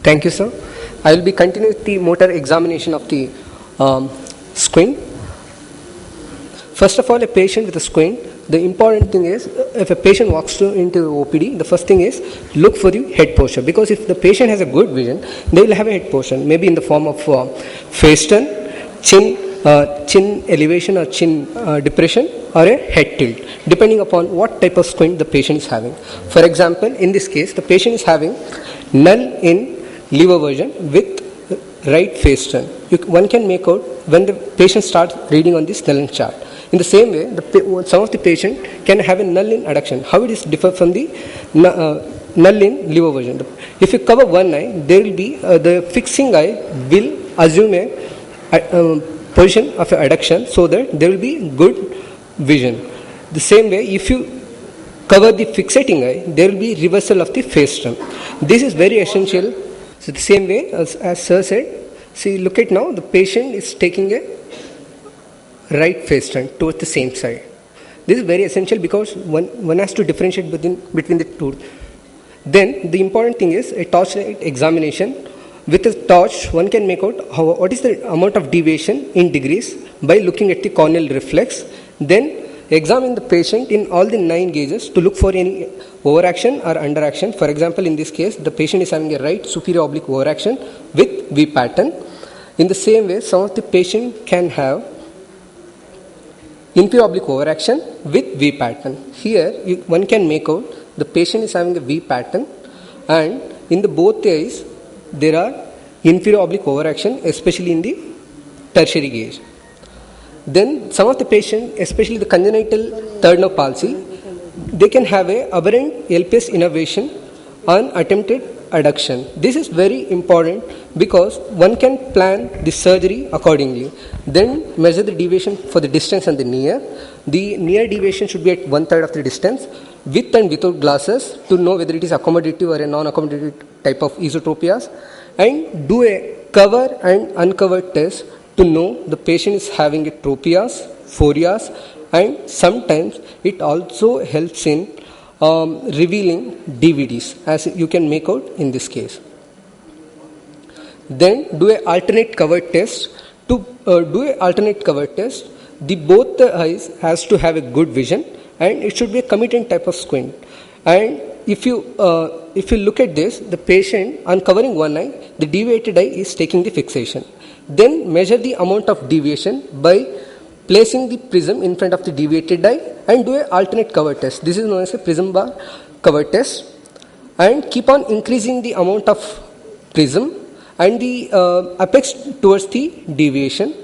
Thank you, sir. I will be continuing with the motor examination of the squint. First of all, a patient with a squint, the important thing is, if a patient walks into the OPD, the first thing is look for the head posture, because if the patient has a good vision, they will have a head posture, maybe in the form of face turn, chin elevation or chin depression, or a head tilt, depending upon what type of squint the patient is having. For example, in this case, the patient is having null in lever version with right face turn. One can make out when the patient starts reading on this null chart. In the same way, some of the patient can have a null in adduction. How it is differ from the null in lever version? If you cover one eye, there will be the fixing eye will assume a position of adduction, so that there will be good vision. The same way, if you cover the fixating eye, there will be reversal of the face turn. This is very essential. So the same way as sir said, see, look at now, the patient is taking a right face turn towards the same side. This is very essential because one has to differentiate between the two. Then the important thing is a torsion examination. With a torch, one can make out what is the amount of deviation in degrees by looking at the corneal reflex. Then examine the patient in all the 9 gauges to look for any overaction or underaction. For example, in this case, the patient is having a right superior oblique overaction with V pattern. In the same way, some of the patient can have inferior oblique overaction with V pattern. Here, one can make out the patient is having a V pattern, and in the both eyes, there are inferior oblique overaction, especially in the tertiary gauge. Then some of the patient, especially the congenital third nerve palsy, they can have a aberrant LPS innervation on attempted adduction. This is very important because one can plan the surgery accordingly. Then measure the deviation for the distance and the near. The near deviation should be at 1/3 of the distance, with and without glasses, to know whether it is accommodative or a non-accommodative type of esotropias, and do a cover and uncovered test to know the patient is having a tropias, phorias, and sometimes it also helps in revealing DVDs, as you can make out in this case. Then do a alternate cover test. To do a alternate cover test, both the eyes has to have a good vision, and it should be a committant type of squint. And if you look at this, the patient on covering one eye, the deviated eye is taking the fixation. Then measure the amount of deviation by placing the prism in front of the deviated eye and do an alternate cover test. This is known as a prism bar cover test, and keep on increasing the amount of prism and the apex towards the deviation,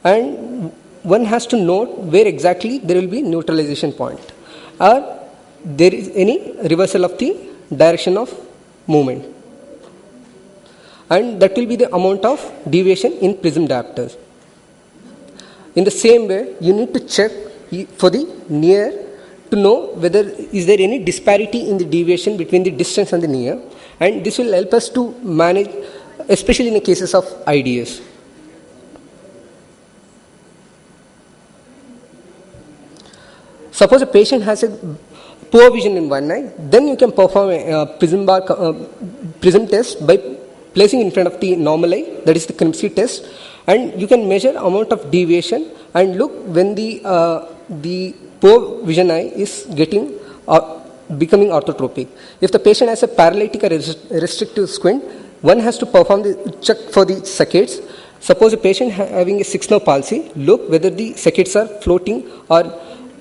and one has to note where exactly there will be neutralization point, or there is any reversal of the direction of movement, and that will be the amount of deviation in prism diopters. In the same way, you need to check for the near to know whether is there any disparity in the deviation between the distance and the near, and this will help us to manage, especially in the cases of IDS. Suppose a patient has a poor vision in one eye, then you can perform a prism test by placing in front of the normal eye, that is the Krimsky test, and you can measure amount of deviation and look when the poor vision eye is becoming orthotropic. If the patient has a paralytic or restrictive squint, one has to perform the check for the saccades. Suppose a patient having a 6th nerve palsy, look whether the saccades are floating or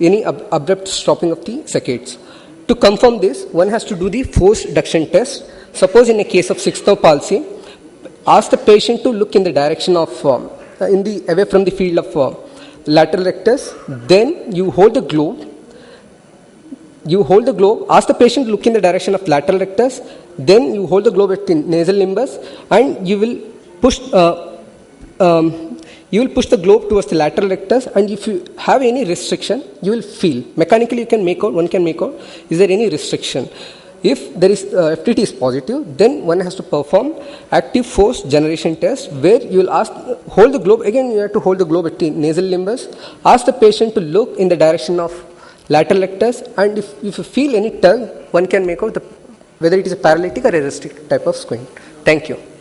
any abrupt stopping of the saccades. To confirm this, one has to do the force reduction test. Suppose in a case of 6th nerve palsy, ask the patient to look in the direction of away from the field of lateral rectus. Then you hold the globe. Ask the patient to look in the direction of lateral rectus. Then you hold the globe at the nasal limbus, and you will push the globe towards the lateral rectus, and if you have any restriction, you will feel. Mechanically, one can make out, is there any restriction? If there is FTT is positive, then one has to perform active force generation test, where you will hold the globe. Again, you have to hold the globe at the nasal limbus. Ask the patient to look in the direction of lateral rectus, and if you feel any tug, one can make out whether it is a paralytic or a restricted type of squint. Thank you.